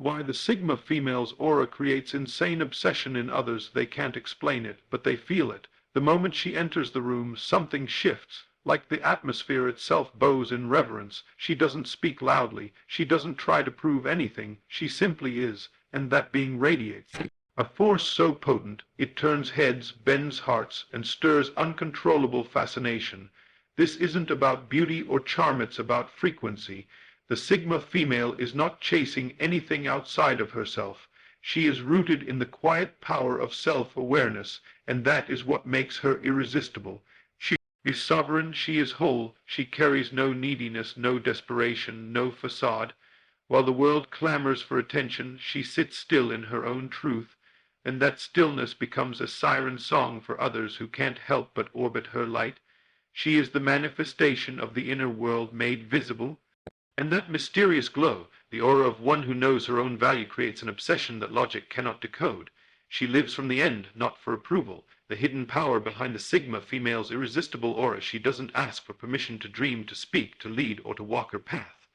Why the Sigma female's aura creates insane obsession in others. They can't explain it, but they feel it. The moment she enters the room, something shifts. Like the atmosphere itself bows in reverence. She doesn't speak loudly. She doesn't try to prove anything. She simply is, and that being radiates. A force so potent, it turns heads, bends hearts, and stirs uncontrollable fascination. This isn't about beauty or charm, it's about frequency. The Sigma female is not chasing anything outside of herself. She is rooted in the quiet power of self-awareness, and that is what makes her irresistible. She is sovereign, she is whole, she carries no neediness, no desperation, no facade. While the world clamors for attention, she sits still in her own truth, and that stillness becomes a siren song for others who can't help but orbit her light. She is the manifestation of the inner world made visible. And that mysterious glow, the aura of one who knows her own value, creates an obsession that logic cannot decode. She lives from the end, not for approval. The hidden power behind the Sigma female's irresistible aura. She doesn't ask for permission to dream, to speak, to lead, or to walk her path.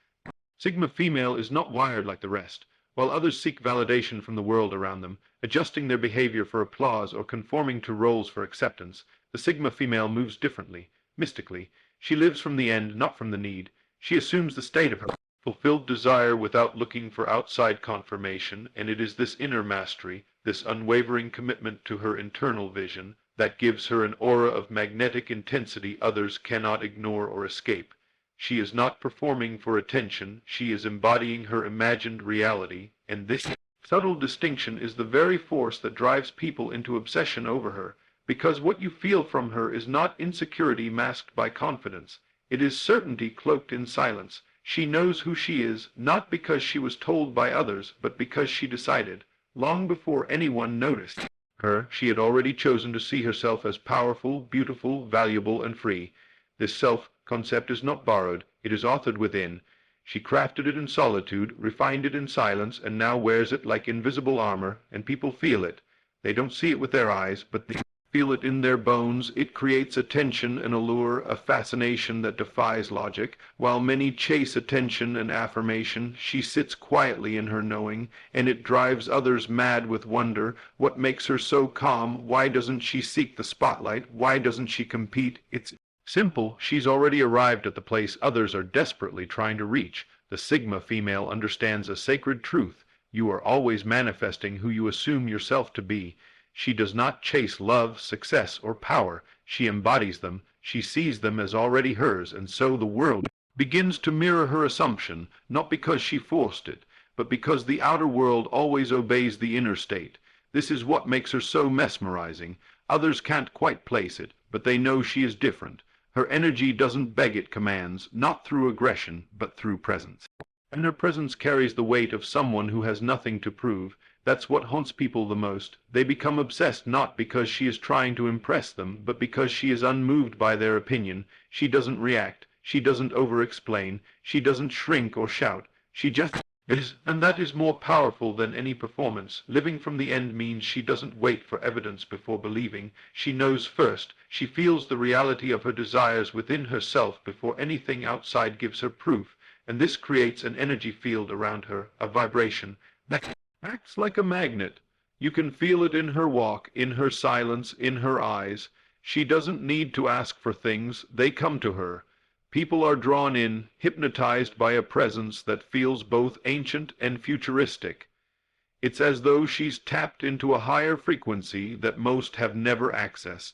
Sigma female is not wired like the rest. While others seek validation from the world around them, adjusting their behavior for applause or conforming to roles for acceptance, the Sigma female moves differently, mystically. She lives from the end, not from the need. She assumes the state of her fulfilled desire without looking for outside confirmation, and it is this inner mastery, this unwavering commitment to her internal vision, that gives her an aura of magnetic intensity others cannot ignore or escape. She is not performing for attention, she is embodying her imagined reality, and this subtle distinction is the very force that drives people into obsession over her, because what you feel from her is not insecurity masked by confidence. It is certainty cloaked in silence. She knows who she is, not because she was told by others, but because she decided. Long before anyone noticed her, she had already chosen to see herself as powerful, beautiful, valuable, and free. This self-concept is not borrowed, it is authored within. She crafted it in solitude, refined it in silence, and now wears it like invisible armor, and people feel it. They don't see it with their eyes, but they feel it in their bones. It creates attention, an allure, a fascination that defies logic. While many chase attention and affirmation, she sits quietly in her knowing, and it drives others mad with wonder. What makes her so calm? Why doesn't she seek the spotlight? Why doesn't she compete? It's simple. She's already arrived at the place others are desperately trying to reach. The Sigma female understands a sacred truth. You are always manifesting who you assume yourself to be. She does not chase love, success, or power. She embodies them. She sees them as already hers, and so the world begins to mirror her assumption, not because she forced it, but because the outer world always obeys the inner state. This is what makes her so mesmerizing. Others can't quite place it, but they know she is different. Her energy doesn't beg, it commands, not through aggression, but through presence. And her presence carries the weight of someone who has nothing to prove. That's what haunts people the most. They become obsessed not because she is trying to impress them, but because she is unmoved by their opinion. She doesn't react. She doesn't over-explain. She doesn't shrink or shout. She just is, and that is more powerful than any performance. Living from the end means she doesn't wait for evidence before believing. She knows first. She feels the reality of her desires within herself before anything outside gives her proof, and this creates an energy field around her, a vibration that acts like a magnet. You can feel it in her walk, in her silence, in her eyes. She doesn't need to ask for things, they come to her. People are drawn in, hypnotized by a presence that feels both ancient and futuristic. It's as though she's tapped into a higher frequency that most have never accessed.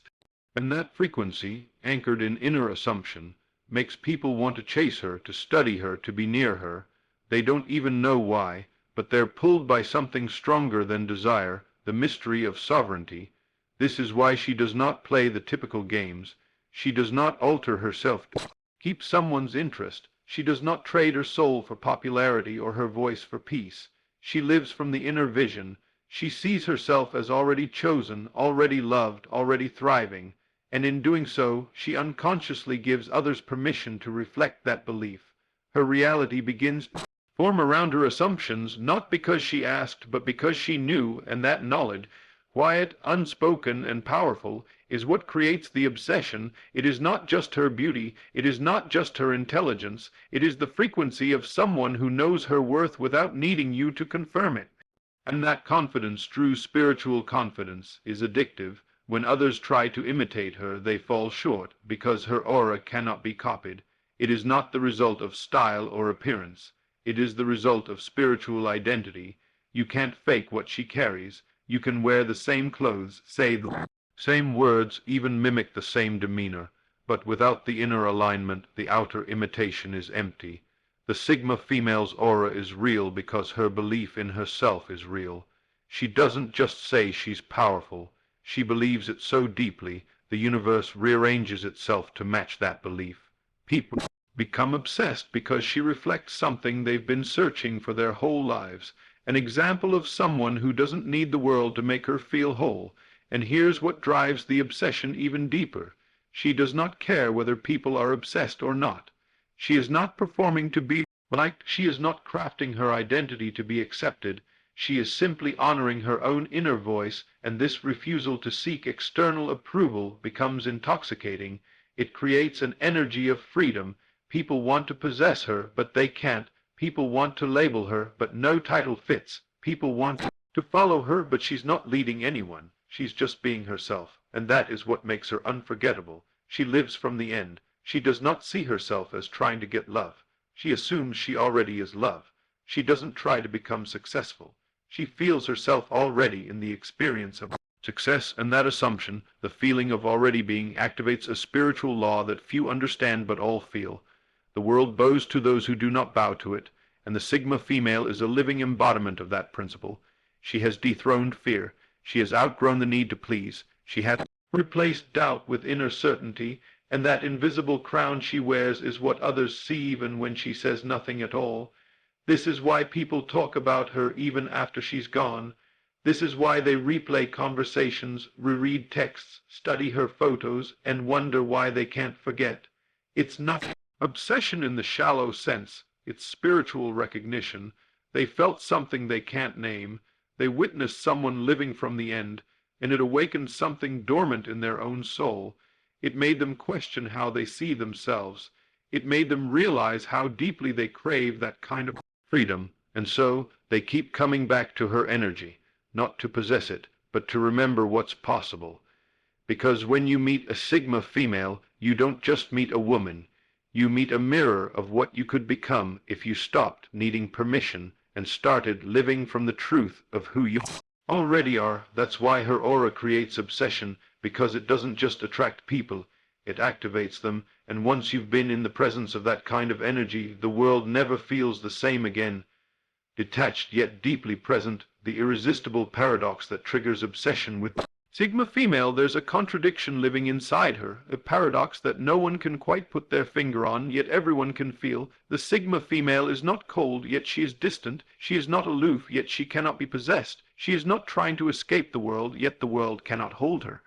And that frequency, anchored in inner assumption, makes people want to chase her, to study her, to be near her. They don't even know why, but they're pulled by something stronger than desire, the mystery of sovereignty. This is why she does not play the typical games. She does not alter herself to keep someone's interest. She does not trade her soul for popularity or her voice for peace. She lives from the inner vision. She sees herself as already chosen, already loved, already thriving, and in doing so, she unconsciously gives others permission to reflect that belief. Her reality begins to form around her assumptions, not because she asked, but because she knew, and that knowledge, quiet, unspoken, and powerful, is what creates the obsession. It is not just her beauty, it is not just her intelligence, it is the frequency of someone who knows her worth without needing you to confirm it. And that confidence, true spiritual confidence, is addictive. When others try to imitate her, they fall short, because her aura cannot be copied. It is not the result of style or appearance. It is the result of spiritual identity. You can't fake what she carries. You can wear the same clothes, say the same words, even mimic the same demeanor, but without the inner alignment, the outer imitation is empty. The Sigma female's aura is real because her belief in herself is real. She doesn't just say she's powerful. She believes it so deeply, the universe rearranges itself to match that belief. People become obsessed because she reflects something they've been searching for their whole lives, an example of someone who doesn't need the world to make her feel whole. And here's what drives the obsession even deeper. She does not care whether people are obsessed or not. She is not performing to be liked. She is not crafting her identity to be accepted. She is simply honoring her own inner voice, and this refusal to seek external approval becomes intoxicating. It creates an energy of freedom. People want to possess her, but they can't. People want to label her, but no title fits. People want to follow her, but she's not leading anyone. She's just being herself, and that is what makes her unforgettable. She lives from the end. She does not see herself as trying to get love. She assumes she already is love. She doesn't try to become successful. She feels herself already in the experience of success, and that assumption, the feeling of already being, activates a spiritual law that few understand but all feel. The world bows to those who do not bow to it, and the Sigma female is a living embodiment of that principle. She has dethroned fear. She has outgrown the need to please. She has replaced doubt with inner certainty, and that invisible crown she wears is what others see even when she says nothing at all. This is why people talk about her even after she's gone. This is why they replay conversations, reread texts, study her photos, and wonder why they can't forget. It's not obsession in the shallow sense. It's spiritual recognition. They felt something they can't name. They witnessed someone living from the end, and it awakened something dormant in their own soul. It made them question how they see themselves. It made them realize how deeply they crave that kind of freedom, and so they keep coming back to her energy, not to possess it, but to remember what's possible. Because when you meet a Sigma female, you don't just meet a woman. You meet a mirror of what you could become if you stopped needing permission and started living from the truth of who you already are. That's why her aura creates obsession, because it doesn't just attract people, it activates them, and once you've been in the presence of that kind of energy, the world never feels the same again. Detached yet deeply present, the irresistible paradox that triggers obsession with Sigma female. There's a contradiction living inside her, a paradox that no one can quite put their finger on, yet everyone can feel. The Sigma female is not cold, yet she is distant. She is not aloof, yet she cannot be possessed. She is not trying to escape the world, yet the world cannot hold her.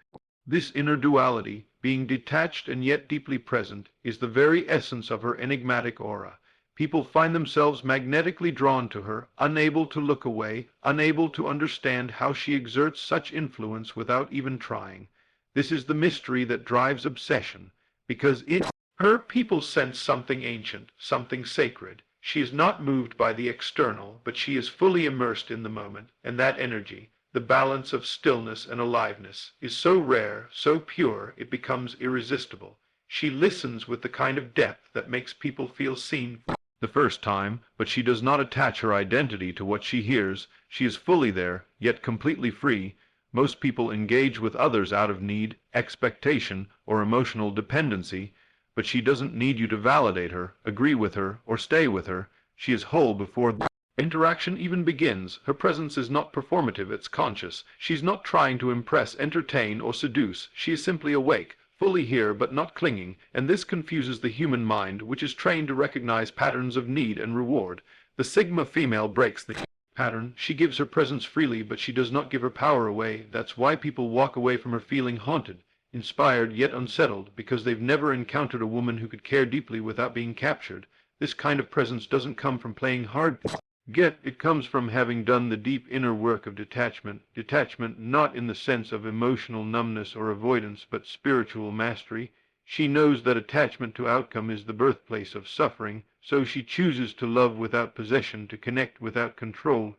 This inner duality, being detached and yet deeply present, is the very essence of her enigmatic aura. People find themselves magnetically drawn to her, unable to look away, unable to understand how she exerts such influence without even trying. This is the mystery that drives obsession, because in her people sense something ancient, something sacred. She is not moved by the external, but she is fully immersed in the moment, and that energy, the balance of stillness and aliveness, is so rare, so pure, it becomes irresistible. She listens with the kind of depth that makes people feel seen the first time, but she does not attach her identity to what she hears. She is fully there, yet completely free. Most people engage with others out of need, expectation, or emotional dependency, but she doesn't need you to validate her, agree with her, or stay with her. She is whole before the interaction even begins. Her presence is not performative, it's conscious. She's not trying to impress, entertain, or seduce. She is simply awake, fully here but not clinging, and this confuses the human mind, which is trained to recognize patterns of need and reward. The Sigma female breaks the pattern. She gives her presence freely, but she does not give her power away. That's why people walk away from her feeling haunted, inspired yet unsettled, because they've never encountered a woman who could care deeply without being captured. This kind of presence doesn't come from playing hard. Get it comes from having done the deep inner work of detachment. Detachment not in the sense of emotional numbness or avoidance, but spiritual mastery. She knows that attachment to outcome is the birthplace of suffering, so she chooses to love without possession, to connect without control,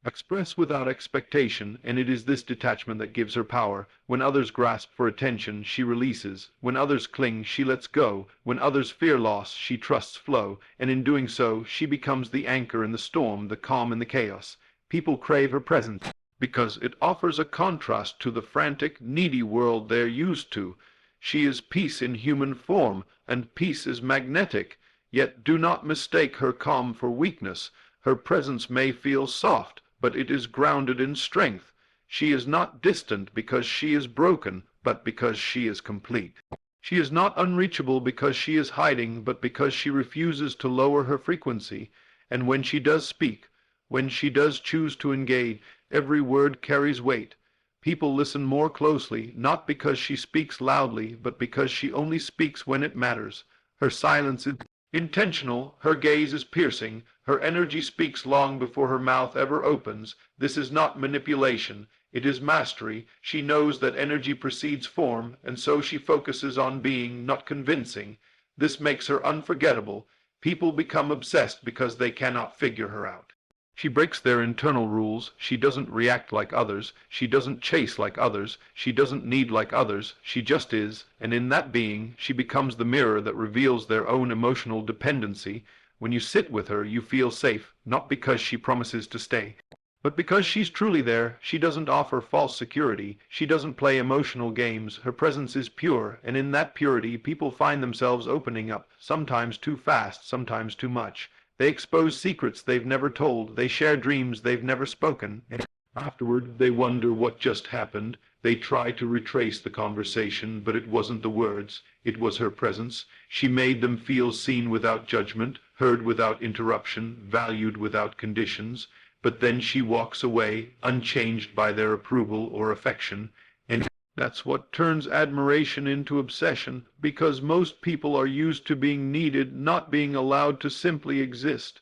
express without expectation, and it is this detachment that gives her power. When others grasp for attention, she releases. When others cling, she lets go. When others fear loss, she trusts flow, and in doing so, she becomes the anchor in the storm, the calm in the chaos. People crave her presence because it offers a contrast to the frantic, needy world they're used to. She is peace in human form, and peace is magnetic. Yet do not mistake her calm for weakness. Her presence may feel soft, but it is grounded in strength. She is not distant because she is broken, but because she is complete. She is not unreachable because she is hiding, but because she refuses to lower her frequency. And when she does speak, when she does choose to engage, every word carries weight. People listen more closely, not because she speaks loudly, but because she only speaks when it matters. Her silence is intentional, her gaze is piercing, her energy speaks long before her mouth ever opens. This is not manipulation, it is mastery. She knows that energy precedes form, and so she focuses on being, not convincing. This makes her unforgettable. People become obsessed because they cannot figure her out. She breaks their internal rules. She doesn't react like others. She doesn't chase like others. She doesn't need like others. She just is, and in that being, she becomes the mirror that reveals their own emotional dependency. When you sit with her, you feel safe, not because she promises to stay, but because she's truly there. She doesn't offer false security. She doesn't play emotional games. Her presence is pure, and in that purity, people find themselves opening up, sometimes too fast, sometimes too much. They expose secrets they've never told. They share dreams they've never spoken. And afterward, they wonder what just happened. They try to retrace the conversation, but it wasn't the words. It was her presence. She made them feel seen without judgment, heard without interruption, valued without conditions. But then she walks away, unchanged by their approval or affection. And that's what turns admiration into obsession, because most people are used to being needed, not being allowed to simply exist.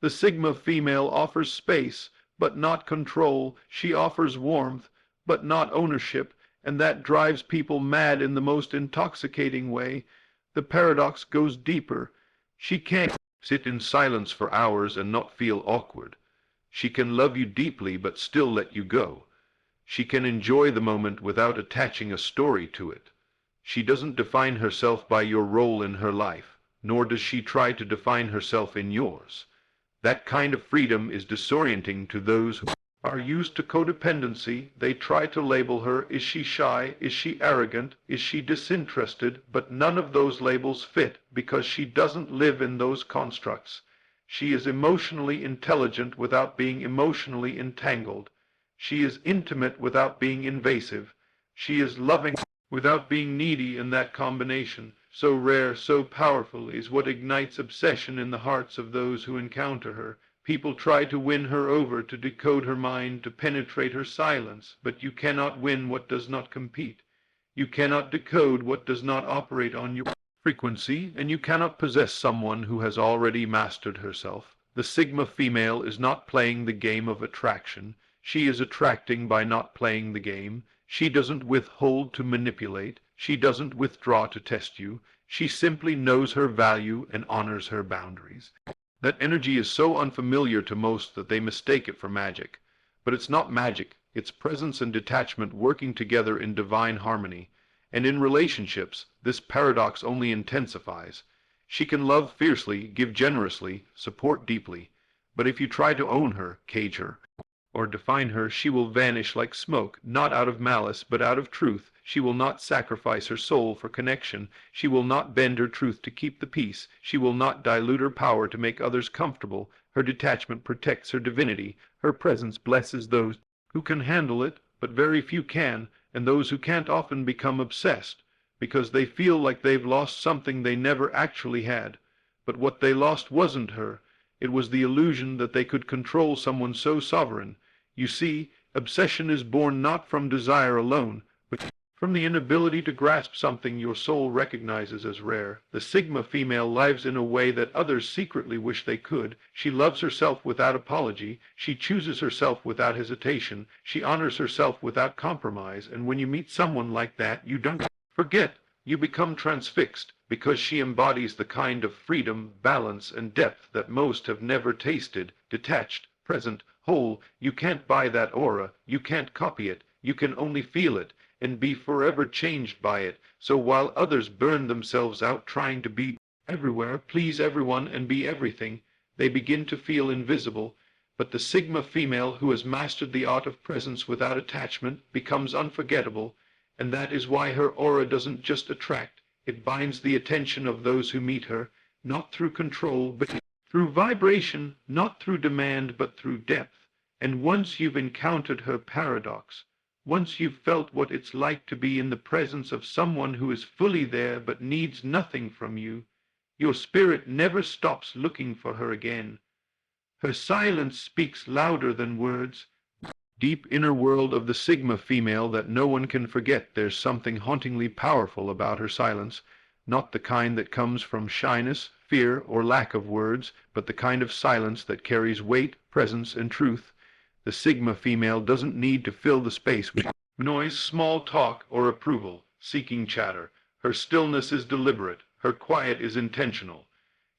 The Sigma female offers space, but not control. She offers warmth, but not ownership, and that drives people mad in the most intoxicating way. The paradox goes deeper. She can't sit in silence for hours and not feel awkward. She can love you deeply but still let you go. She can enjoy the moment without attaching a story to it. She doesn't define herself by your role in her life, nor does she try to define herself in yours. That kind of freedom is disorienting to those who are used to codependency. They try to label her. Is she shy? Is she arrogant? Is she disinterested? But none of those labels fit because she doesn't live in those constructs. She is emotionally intelligent without being emotionally entangled. She is intimate without being invasive. She is loving without being needy, and that combination, so rare, so powerful, is what ignites obsession in the hearts of those who encounter her. People try to win her over, to decode her mind, to penetrate her silence, but you cannot win what does not compete. You cannot decode what does not operate on your frequency, and you cannot possess someone who has already mastered herself. The Sigma female is not playing the game of attraction. She is attracting by not playing the game. She doesn't withhold to manipulate. She doesn't withdraw to test you. She simply knows her value and honors her boundaries. That energy is so unfamiliar to most that they mistake it for magic. But it's not magic. It's presence and detachment working together in divine harmony. And in relationships, this paradox only intensifies. She can love fiercely, give generously, support deeply. But if you try to own her, cage her, or define her, she will vanish like smoke, not out of malice, but out of truth. She will not sacrifice her soul for connection. She will not bend her truth to keep the peace. She will not dilute her power to make others comfortable. Her detachment protects her divinity. Her presence blesses those who can handle it, but very few can, and those who can't often become obsessed, because they feel like they've lost something they never actually had. But what they lost wasn't her. It was the illusion that they could control someone so sovereign. You see, obsession is born not from desire alone, but From the inability to grasp something your soul recognizes as rare, the Sigma female lives in a way that others secretly wish they could. She loves herself without apology, she chooses herself without hesitation, she honors herself without compromise, and when you meet someone like that, you don't forget, you become transfixed, because she embodies the kind of freedom, balance, and depth that most have never tasted. Detached, present, whole, you can't buy that aura, you can't copy it, you can only feel it and be forever changed by it. So while others burn themselves out trying to be everywhere, please everyone, and be everything, they begin to feel invisible. But the Sigma female who has mastered the art of presence without attachment becomes unforgettable, and that is why her aura doesn't just attract, it binds the attention of those who meet her, not through control, but through vibration, not through demand, but through depth. And once you've encountered her paradox, once you've felt what it's like to be in the presence of someone who is fully there but needs nothing from you, your spirit never stops looking for her again. Her silence speaks louder than words. Deep inner world of the Sigma female that no one can forget, there's something hauntingly powerful about her silence, not the kind that comes from shyness, fear, or lack of words, but the kind of silence that carries weight, presence, and truth. The Sigma female doesn't need to fill the space with noise, small talk, or approval, seeking chatter. Her stillness is deliberate, her quiet is intentional.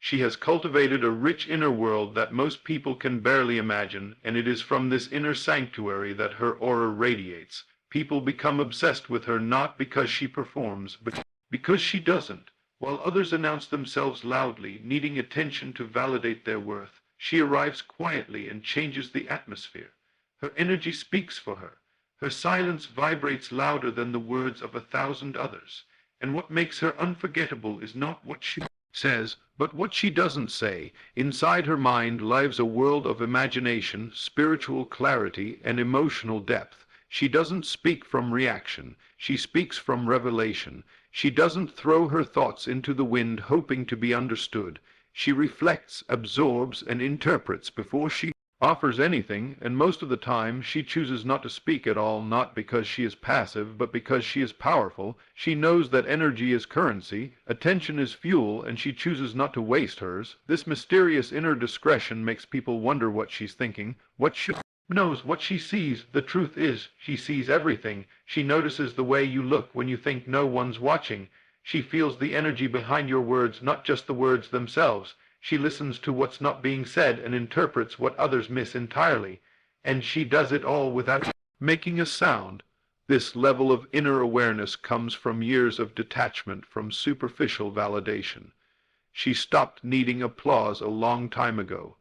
She has cultivated a rich inner world that most people can barely imagine, and it is from this inner sanctuary that her aura radiates. People become obsessed with her not because she performs, but because she doesn't. While others announce themselves loudly, needing attention to validate their worth, she arrives quietly and changes the atmosphere. Her energy speaks for her. Her silence vibrates louder than the words of 1,000 others. And what makes her unforgettable is not what she says, but what she doesn't say. Inside her mind lives a world of imagination, spiritual clarity, and emotional depth. She doesn't speak from reaction. She speaks from revelation. She doesn't throw her thoughts into the wind hoping to be understood. She reflects, absorbs, and interprets before she offers anything, and most of the time she chooses not to speak at all, not because she is passive, but because she is powerful. She knows that energy is currency, attention is fuel, and she chooses not to waste hers. This mysterious inner discretion makes people wonder what she's thinking, what she knows, what she sees. The truth is, she sees everything. She notices the way you look when you think no one's watching. She feels the energy behind your words, not just the words themselves. She listens to what's not being said and interprets what others miss entirely. And she does it all without making a sound. This level of inner awareness comes from years of detachment from superficial validation. She stopped needing applause a long time ago.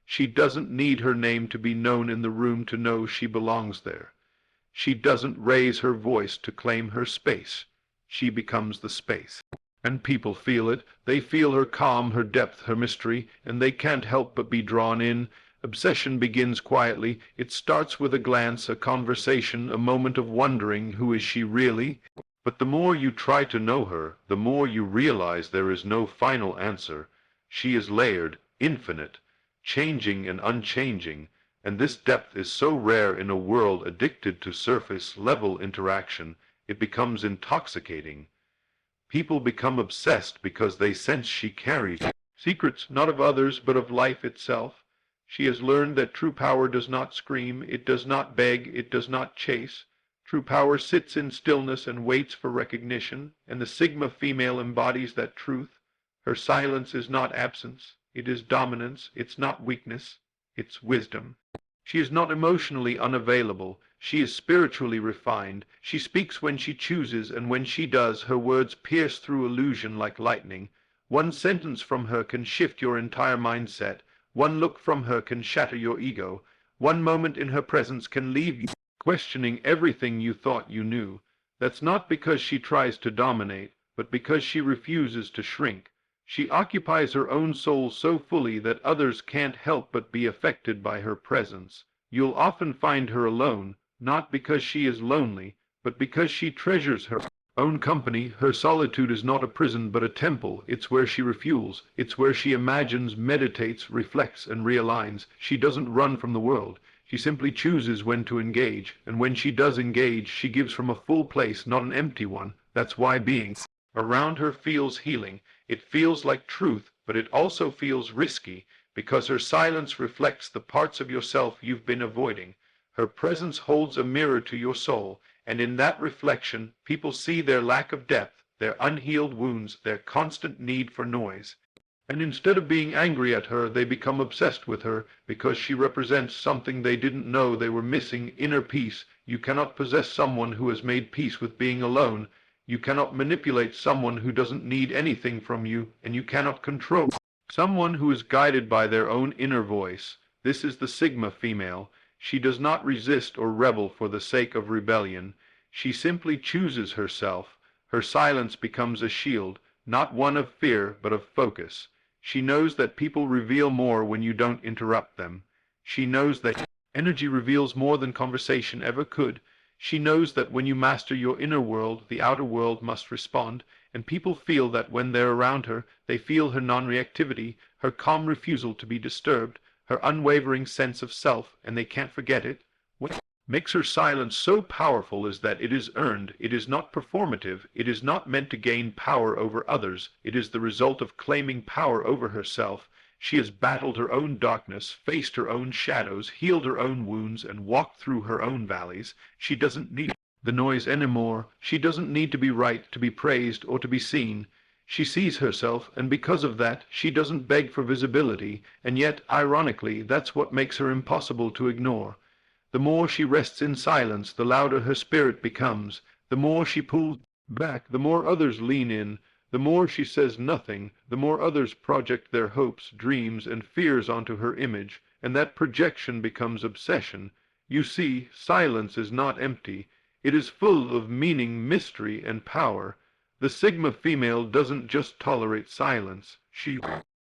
She doesn't need her name to be known in the room to know she belongs there. She doesn't raise her voice to claim her space. She becomes the space. And people feel it. They feel her calm, her depth, her mystery, and they can't help but be drawn in. Obsession begins quietly. It starts with a glance, a conversation, a moment of wondering, who is she really? But the more you try to know her, the more you realize there is no final answer. She is layered, infinite, changing and unchanging, and this depth is so rare in a world addicted to surface-level interaction, it becomes intoxicating. People become obsessed because they sense she carries secrets not of others but of life itself. She has learned that true power does not scream, it does not beg, it does not chase. True power sits in stillness and waits for recognition, and the Sigma female embodies that truth. Her silence is not absence, it is dominance, it's not weakness, it's wisdom. She is not emotionally unavailable. She is spiritually refined. She speaks when she chooses, and when she does, her words pierce through illusion like lightning. One sentence from her can shift your entire mindset. One look from her can shatter your ego. One moment in her presence can leave you questioning everything you thought you knew. That's not because she tries to dominate, but because she refuses to shrink. She occupies her own soul so fully that others can't help but be affected by her presence. You'll often find her alone, not because she is lonely, but because she treasures her own company. Her solitude is not a prison but a temple. It's where she refuels. It's where she imagines, meditates, reflects, and realigns. She doesn't run from the world. She simply chooses when to engage, and when she does engage, she gives from a full place, not an empty one. That's why being around her feels healing. It feels like truth, but it also feels risky, because her silence reflects the parts of yourself you've been avoiding. Her presence holds a mirror to your soul, and in that reflection, people see their lack of depth, their unhealed wounds, their constant need for noise. And instead of being angry at her, they become obsessed with her, because she represents something they didn't know they were missing: inner peace. You cannot possess someone who has made peace with being alone. You cannot manipulate someone who doesn't need anything from you, and you cannot control someone who is guided by their own inner voice. This is the Sigma female. She does not resist or rebel for the sake of rebellion. She simply chooses herself. Her silence becomes a shield, not one of fear, but of focus. She knows that people reveal more when you don't interrupt them. She knows that energy reveals more than conversation ever could. She knows that when you master your inner world, the outer world must respond, and people feel that when they're around her. They feel her non-reactivity, her calm refusal to be disturbed, her unwavering sense of self, and they can't forget it. What makes her silence so powerful is that it is earned. It is not performative. It is not meant to gain power over others. It is the result of claiming power over herself. She has battled her own darkness, faced her own shadows, healed her own wounds, and walked through her own valleys. She doesn't need the noise anymore. She doesn't need to be right, to be praised, or to be seen. She sees herself, and because of that, she doesn't beg for visibility, and yet, ironically, that's what makes her impossible to ignore. The more she rests in silence, the louder her spirit becomes. The more she pulls back, the more others lean in. The more she says nothing, the more others project their hopes, dreams, and fears onto her image, and that projection becomes obsession. You see, silence is not empty. It is full of meaning, mystery, and power. The Sigma female doesn't just tolerate silence. She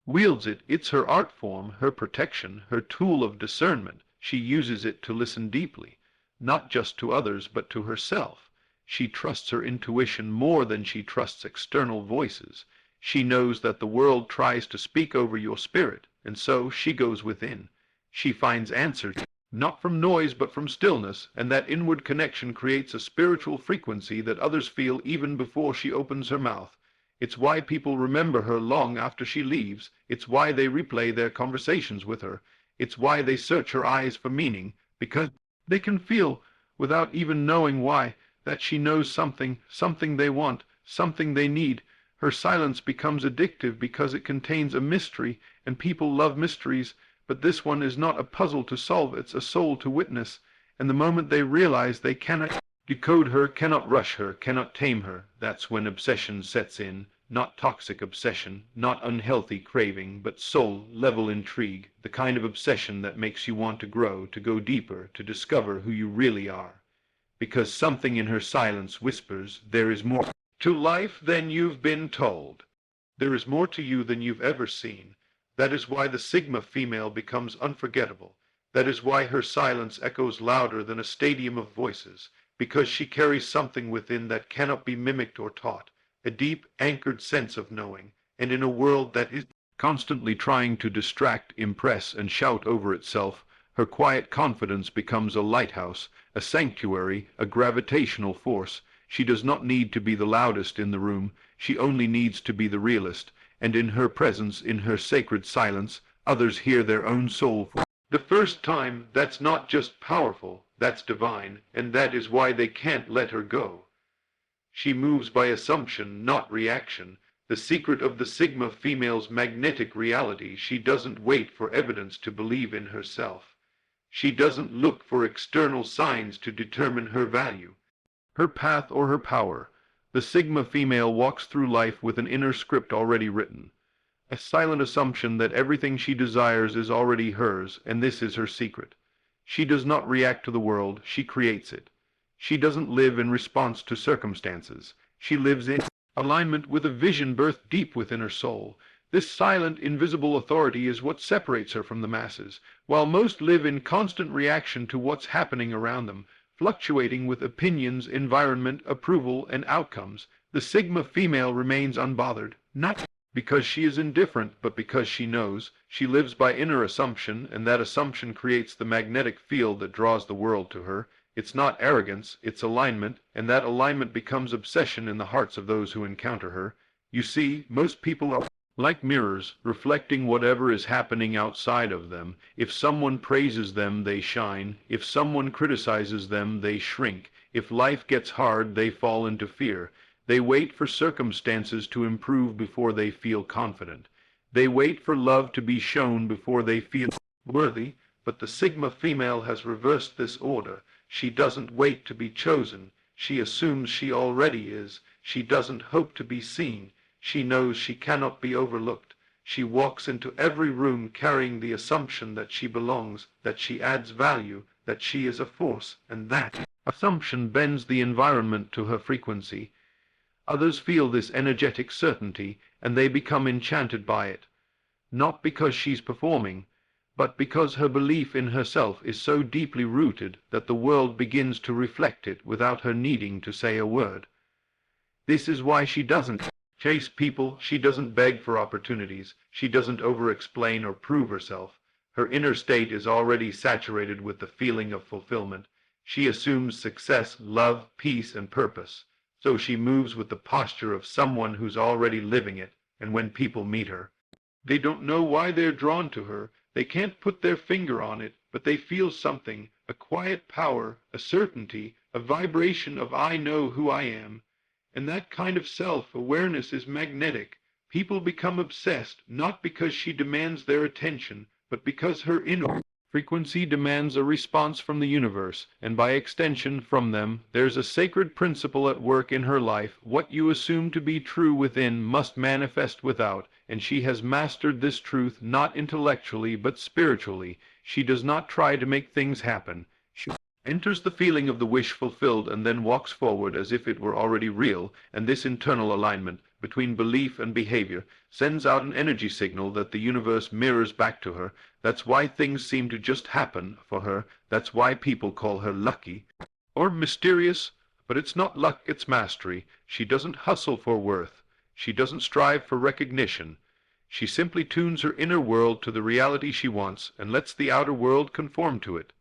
wields it. It's her art form, her protection, her tool of discernment. She uses it to listen deeply, not just to others, but to herself. She trusts her intuition more than she trusts external voices. She knows that the world tries to speak over your spirit, and so she goes within. She finds answers, not from noise but from stillness, and that inward connection creates a spiritual frequency that others feel even before she opens her mouth. It's why people remember her long after she leaves. It's why they replay their conversations with her. It's why they search her eyes for meaning, because they can feel, without even knowing why, that she knows something, something they want, something they need. Her silence becomes addictive because it contains a mystery, and people love mysteries, but this one is not a puzzle to solve, it's a soul to witness. And the moment they realize they cannot decode her, cannot rush her, cannot tame her, that's when obsession sets in. Not toxic obsession, not unhealthy craving, but soul-level intrigue, the kind of obsession that makes you want to grow, to go deeper, to discover who you really are. Because something in her silence whispers, there is more to life than you've been told. There is more to you than you've ever seen. That is why the Sigma female becomes unforgettable. That is why her silence echoes louder than a stadium of voices, because she carries something within that cannot be mimicked or taught. A deep, anchored sense of knowing, and in a world that is constantly trying to distract, impress, and shout over itself, her quiet confidence becomes a lighthouse, a sanctuary, a gravitational force. She does not need to be the loudest in the room, she only needs to be the realest, and in her presence, in her sacred silence, others hear their own soul for the first time. That's not just powerful, that's divine, and that is why they can't let her go. She moves by assumption, not reaction. The secret of the Sigma female's magnetic reality: she doesn't wait for evidence to believe in herself. She doesn't look for external signs to determine her value, her path, or her power. The Sigma female walks through life with an inner script already written, a silent assumption that everything she desires is already hers, and this is her secret. She does not react to the world, she creates it. She doesn't live in response to circumstances. She lives in alignment with a vision birthed deep within her soul. This silent, invisible authority is what separates her from the masses. While most live in constant reaction to what's happening around them, fluctuating with opinions, environment, approval, and outcomes, the Sigma female remains unbothered, not because she is indifferent, but because she knows. She lives by inner assumption, and that assumption creates the magnetic field that draws the world to her. It's not arrogance, it's alignment, and that alignment becomes obsession in the hearts of those who encounter her. You see, most people are like mirrors, reflecting whatever is happening outside of them. If someone praises them, they shine. If someone criticizes them, they shrink. If life gets hard, they fall into fear. They wait for circumstances to improve before they feel confident. They wait for love to be shown before they feel worthy, but the Sigma female has reversed this order. She doesn't wait to be chosen. She assumes she already is. She doesn't hope to be seen. She knows she cannot be overlooked. She walks into every room carrying the assumption that she belongs, that she adds value, that she is a force, and that assumption bends the environment to her frequency. Others feel this energetic certainty, and they become enchanted by it. Not because she's performing, but because her belief in herself is so deeply rooted that the world begins to reflect it without her needing to say a word. This is why she doesn't chase people, she doesn't beg for opportunities, she doesn't over-explain or prove herself. Her inner state is already saturated with the feeling of fulfillment. She assumes success, love, peace, and purpose. So she moves with the posture of someone who's already living it, and when people meet her, they don't know why they're drawn to her. They can't put their finger on it, but they feel something, a quiet power, a certainty, a vibration of I know who I am. And that kind of self-awareness is magnetic. People become obsessed, not because she demands their attention, but because her inner frequency demands a response from the universe, and by extension from them. There's a sacred principle at work in her life. What you assume to be true within must manifest without, and she has mastered this truth not intellectually but spiritually. She does not try to make things happen. She enters the feeling of the wish fulfilled and then walks forward as if it were already real, and this internal alignment between belief and behavior sends out an energy signal that the universe mirrors back to her. That's why things seem to just happen for her. That's why people call her lucky or mysterious. But it's not luck, it's mastery. She doesn't hustle for worth. She doesn't strive for recognition. She simply tunes her inner world to the reality she wants and lets the outer world conform to it.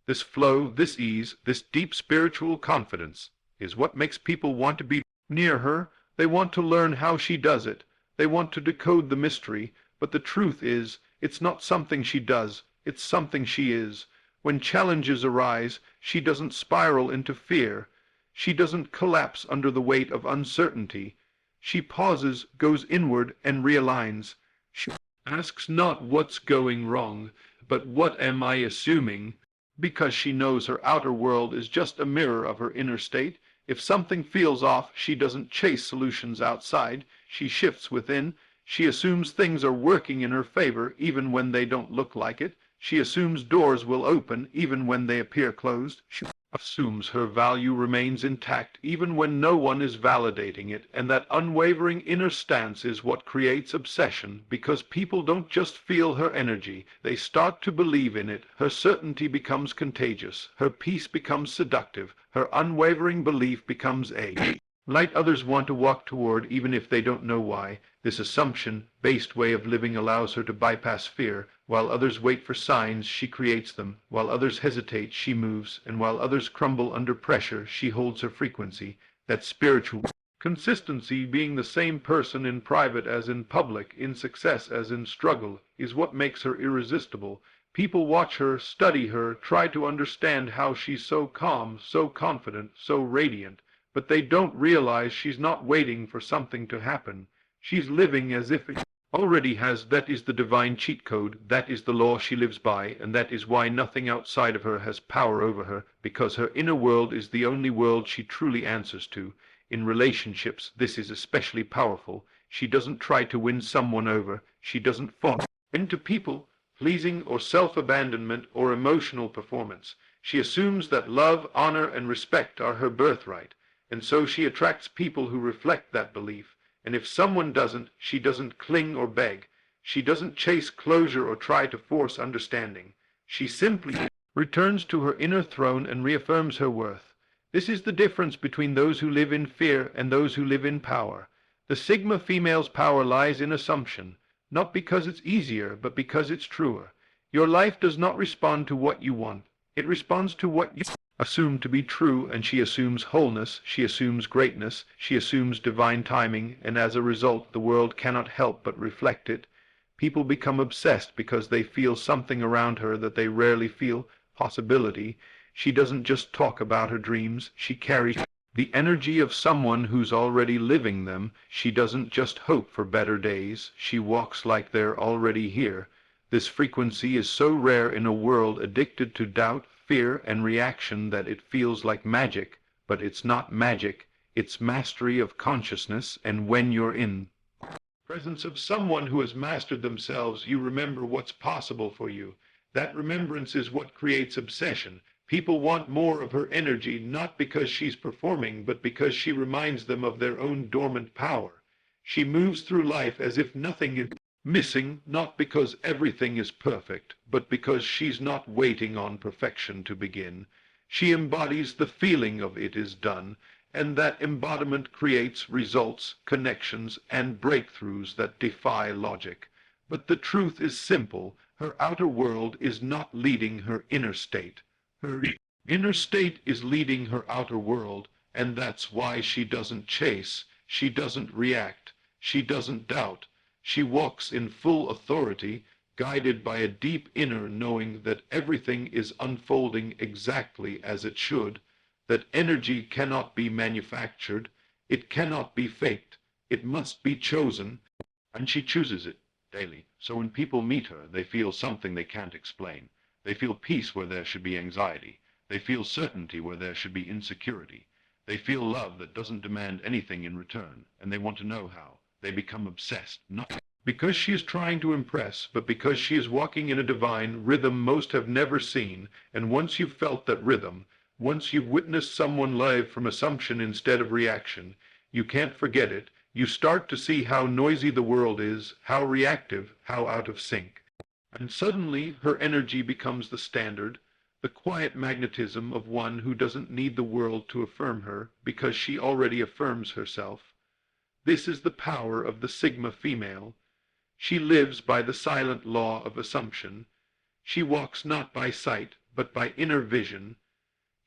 This flow, this ease, this deep spiritual confidence is what makes people want to be near her. They want to learn how she does it. They want to decode the mystery. But the truth is, it's not something she does, it's something she is. When challenges arise, she doesn't spiral into fear. She doesn't collapse under the weight of uncertainty. She pauses, goes inward, and realigns. She asks not what's going wrong, but what am I assuming? Because she knows her outer world is just a mirror of her inner state. If something feels off, she doesn't chase solutions outside. She shifts within. She assumes things are working in her favor even when they don't look like it. She assumes doors will open even when they appear closed. She assumes her value remains intact even when no one is validating it, and that unwavering inner stance is what creates obsession, because people don't just feel her energy, they start to believe in it. Her certainty becomes contagious, her peace becomes seductive, her unwavering belief becomes a light others want to walk toward even if they don't know why. This assumption-based way of living allows her to bypass fear. While others wait for signs, she creates them. While others hesitate, she moves. And while others crumble under pressure, she holds her frequency. That spiritual consistency, being the same person in private as in public, in success as in struggle, is what makes her irresistible. People watch her, study her, try to understand how she's so calm, so confident, so radiant. But they don't realize she's not waiting for something to happen. She's living as if it already has. That is the divine cheat code. That is the law she lives by, and that is why nothing outside of her has power over her, because her inner world is the only world she truly answers to. In relationships, this is especially powerful. She doesn't try to win someone over. She doesn't fall into people pleasing or self-abandonment or emotional performance. She assumes that love, honor, and respect are her birthright. And so she attracts people who reflect that belief. And if someone doesn't, she doesn't cling or beg. She doesn't chase closure or try to force understanding. She simply returns to her inner throne and reaffirms her worth. This is the difference between those who live in fear and those who live in power. The Sigma female's power lies in assumption, not because it's easier, but because it's truer. Your life does not respond to what you want. It responds to what you assume to be true, and she assumes wholeness, she assumes greatness, she assumes divine timing, and as a result the world cannot help but reflect it. People become obsessed because they feel something around her that they rarely feel, possibility. She doesn't just talk about her dreams, she carries the energy of someone who's already living them. She doesn't just hope for better days, she walks like they're already here. This frequency is so rare in a world addicted to doubt, fear, and reaction that it feels like magic, but it's not magic, it's mastery of consciousness, and when you're in presence of someone who has mastered themselves, you remember what's possible for you. That remembrance is what creates obsession. People want more of her energy, not because she's performing, but because she reminds them of their own dormant power. She moves through life as if nothing is missing, not because everything is perfect, but because she's not waiting on perfection to begin. She embodies the feeling of it is done, and that embodiment creates results, connections, and breakthroughs that defy logic. But the truth is simple. Her outer world is not leading her inner state. Her inner state is leading her outer world, and that's why she doesn't chase, she doesn't react, she doesn't doubt. She walks in full authority, guided by a deep inner knowing that everything is unfolding exactly as it should, that energy cannot be manufactured, it cannot be faked, it must be chosen, and she chooses it daily. So when people meet her, they feel something they can't explain. They feel peace where there should be anxiety. They feel certainty where there should be insecurity. They feel love that doesn't demand anything in return, and they want to know how. They become obsessed, not because she is trying to impress, but because she is walking in a divine rhythm most have never seen, and once you've felt that rhythm, once you've witnessed someone live from assumption instead of reaction, you can't forget it. You start to see how noisy the world is, how reactive, how out of sync. And suddenly her energy becomes the standard, the quiet magnetism of one who doesn't need the world to affirm her, because she already affirms herself. This is the power of the Sigma female. She lives by the silent law of assumption. She walks not by sight, but by inner vision.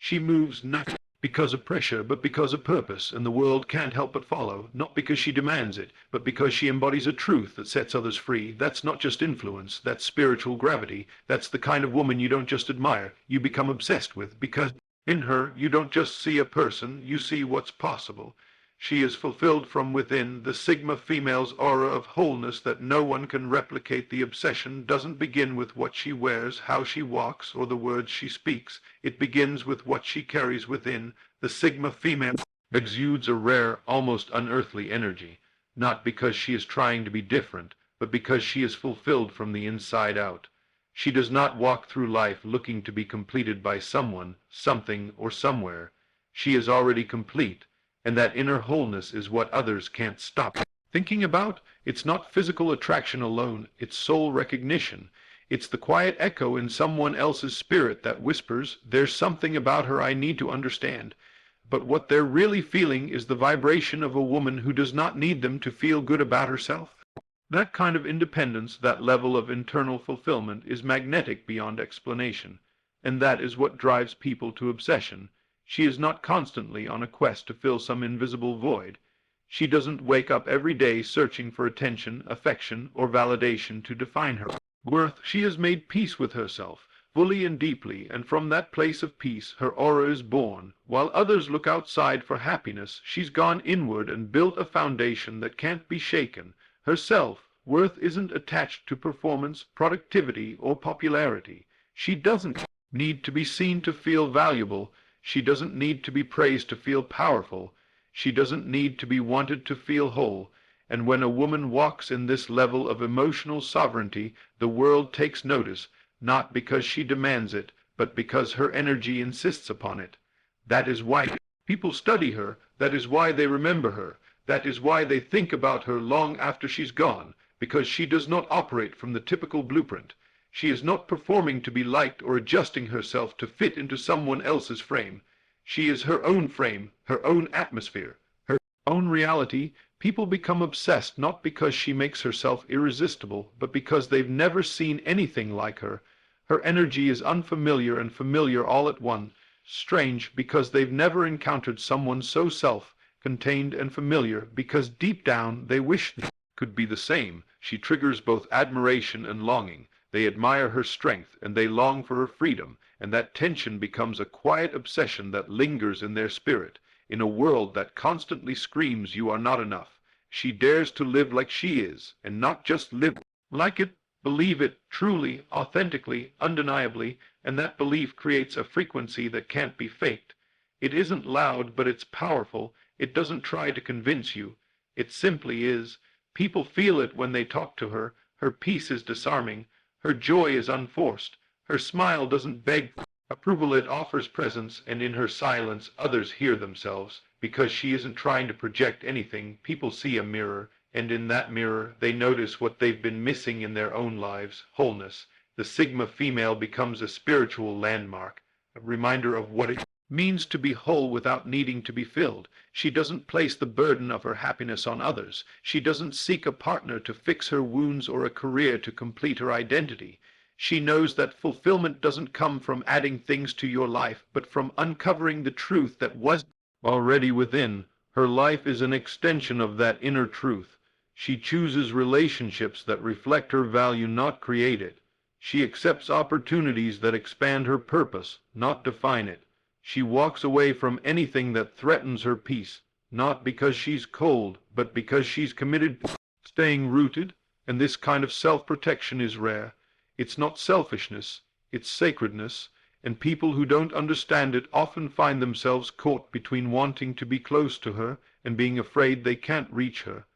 She moves not because of pressure, but because of purpose, and the world can't help but follow, not because she demands it, but because she embodies a truth that sets others free. That's not just influence, that's spiritual gravity. That's the kind of woman you don't just admire, you become obsessed with, because in her you don't just see a person, you see what's possible. She is fulfilled from within. The Sigma female's aura of wholeness that no one can replicate. The obsession doesn't begin with what she wears, how she walks, or the words she speaks. It begins with what she carries within. The Sigma female exudes a rare, almost unearthly energy, not because she is trying to be different, but because she is fulfilled from the inside out. She does not walk through life looking to be completed by someone, something, or somewhere. She is already complete. And that inner wholeness is what others can't stop thinking about. It's not physical attraction alone, it's soul recognition. It's the quiet echo in someone else's spirit that whispers, there's something about her I need to understand. But what they're really feeling is the vibration of a woman who does not need them to feel good about herself. That kind of independence, that level of internal fulfillment, is magnetic beyond explanation. And that is what drives people to obsession. She is not constantly on a quest to fill some invisible void. She doesn't wake up every day searching for attention, affection, or validation to define her worth. She has made peace with herself, fully and deeply, and from that place of peace her aura is born. While others look outside for happiness, she's gone inward and built a foundation that can't be shaken. Her self-worth isn't attached to performance, productivity, or popularity. She doesn't need to be seen to feel valuable. She doesn't need to be praised to feel powerful. She doesn't need to be wanted to feel whole. And when a woman walks in this level of emotional sovereignty, the world takes notice, not because she demands it, but because her energy insists upon it. That is why people study her. That is why they remember her. That is why they think about her long after she's gone, because she does not operate from the typical blueprint. She is not performing to be liked or adjusting herself to fit into someone else's frame. She is her own frame, her own atmosphere, her own reality, People become obsessed not because she makes herself irresistible, but because they've never seen anything like her. Her energy is unfamiliar and familiar all at once, strange because they've never encountered someone so self-contained and familiar, because deep down they wish they could be the same. She triggers both admiration and longing. They admire her strength and they long for her freedom, and that tension becomes a quiet obsession that lingers in their spirit. In a world that constantly screams you are not enough, she dares to live like she is, and not just live like it, believe it truly, authentically, undeniably, and that belief creates a frequency that can't be faked. It isn't loud, but it's powerful. It doesn't try to convince you. It simply is. People feel it when they talk to her. Her peace is disarming. Her joy is unforced. Her smile doesn't beg approval, it offers presence, and in her silence others hear themselves. Because she isn't trying to project anything, people see a mirror, and in that mirror they notice what they've been missing in their own lives: wholeness. The Sigma female becomes a spiritual landmark, a reminder of what it means to be whole without needing to be filled. She doesn't place the burden of her happiness on others. She doesn't seek a partner to fix her wounds or a career to complete her identity. She knows that fulfillment doesn't come from adding things to your life, but from uncovering the truth that was already within. Her life is an extension of that inner truth. She chooses relationships that reflect her value, not create it. She accepts opportunities that expand her purpose, not define it. She walks away from anything that threatens her peace, not because she's cold, but because she's committed to staying rooted, and this kind of self-protection is rare. It's not selfishness, it's sacredness, and people who don't understand it often find themselves caught between wanting to be close to her and being afraid they can't reach her.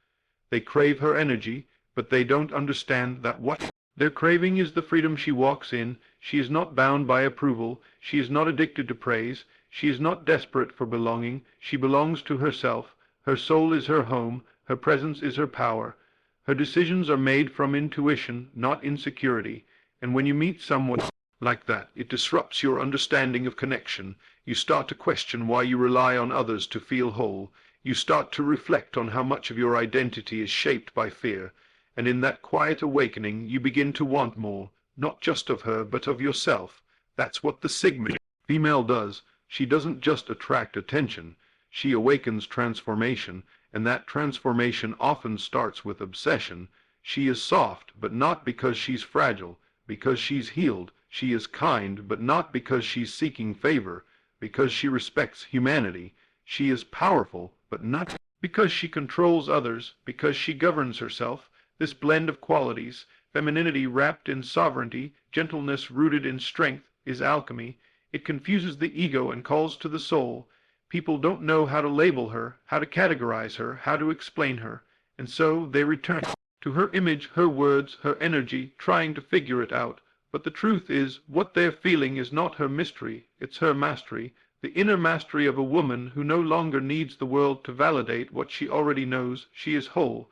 They crave her energy, but they don't understand that what they're craving is the freedom she walks in. She is not bound by approval. She is not addicted to praise. She is not desperate for belonging. She belongs to herself. Her soul is her home. Her presence is her power. Her decisions are made from intuition, not insecurity. And when you meet someone like that, it disrupts your understanding of connection. You start to question why you rely on others to feel whole. You start to reflect on how much of your identity is shaped by fear. And in that quiet awakening, you begin to want more, not just of her, but of yourself. That's what the Sigma female does. She doesn't just attract attention. She awakens transformation, and that transformation often starts with obsession. She is soft, but not because she's fragile, because she's healed. She is kind, but not because she's seeking favor, because she respects humanity. She is powerful, but not because she controls others, because she governs herself. This blend of qualities, femininity wrapped in sovereignty, gentleness rooted in strength, is alchemy. It confuses the ego and calls to the soul. People don't know how to label her, how to categorize her, how to explain her, and so they return to her image, her words, her energy, trying to figure it out. But the truth is, what they're feeling is not her mystery, it's her mastery, the inner mastery of a woman who no longer needs the world to validate what she already knows. She is whole.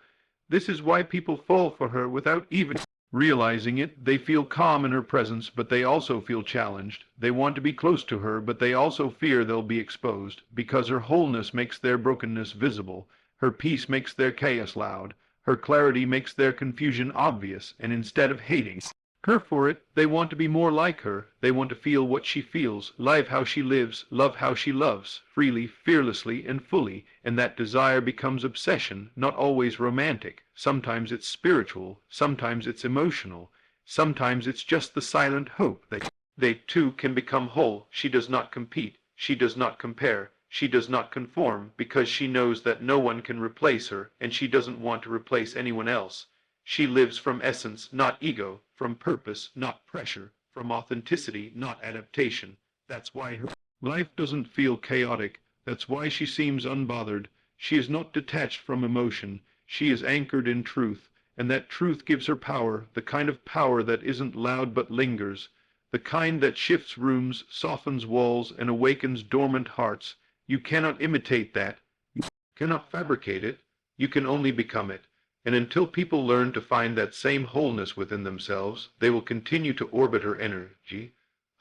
This is why people fall for her without even realizing it. They feel calm in her presence, but they also feel challenged. They want to be close to her, but they also fear they'll be exposed, because her wholeness makes their brokenness visible. Her peace makes their chaos loud. Her clarity makes their confusion obvious, and instead of hating her for it, they want to be more like her. They want to feel what she feels, live how she lives, love how she loves, freely, fearlessly, and fully. And that desire becomes obsession, not always romantic. Sometimes it's spiritual, sometimes it's emotional, sometimes it's just the silent hope that they too can become whole. She does not compete, she does not compare, she does not conform, because she knows that no one can replace her, and she doesn't want to replace anyone else. She lives from essence, not ego, from purpose, not pressure, from authenticity, not adaptation. That's why her life doesn't feel chaotic. That's why she seems unbothered. She is not detached from emotion. She is anchored in truth, and that truth gives her power, the kind of power that isn't loud but lingers, the kind that shifts rooms, softens walls, and awakens dormant hearts. You cannot imitate that. You cannot fabricate it. You can only become it. And until people learn to find that same wholeness within themselves, they will continue to orbit her energy,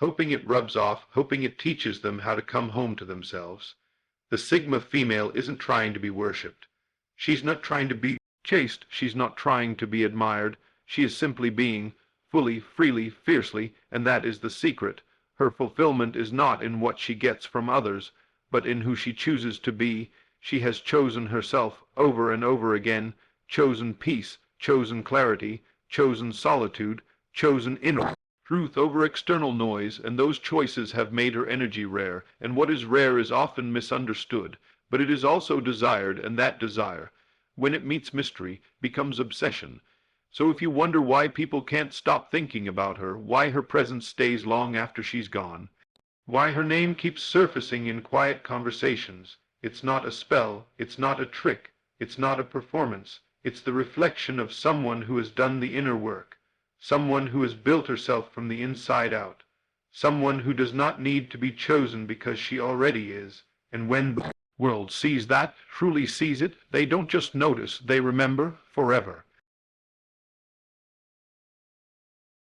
hoping it rubs off, hoping it teaches them how to come home to themselves. The Sigma female isn't trying to be worshipped. She's not trying to be chased, she's not trying to be admired, she is simply being, fully, freely, fiercely, and that is the secret. Her fulfillment is not in what she gets from others, but in who she chooses to be. She has chosen herself over and over again, chosen peace, chosen clarity, chosen solitude, chosen inner truth over external noise, and those choices have made her energy rare, and what is rare is often misunderstood, but it is also desired, and that desire, when it meets mystery, becomes obsession. So if you wonder why people can't stop thinking about her, why her presence stays long after she's gone, why her name keeps surfacing in quiet conversations, it's not a spell, it's not a trick, it's not a performance, it's the reflection of someone who has done the inner work, someone who has built herself from the inside out, someone who does not need to be chosen because she already is. And when the world sees that, truly sees it, they don't just notice, they remember forever.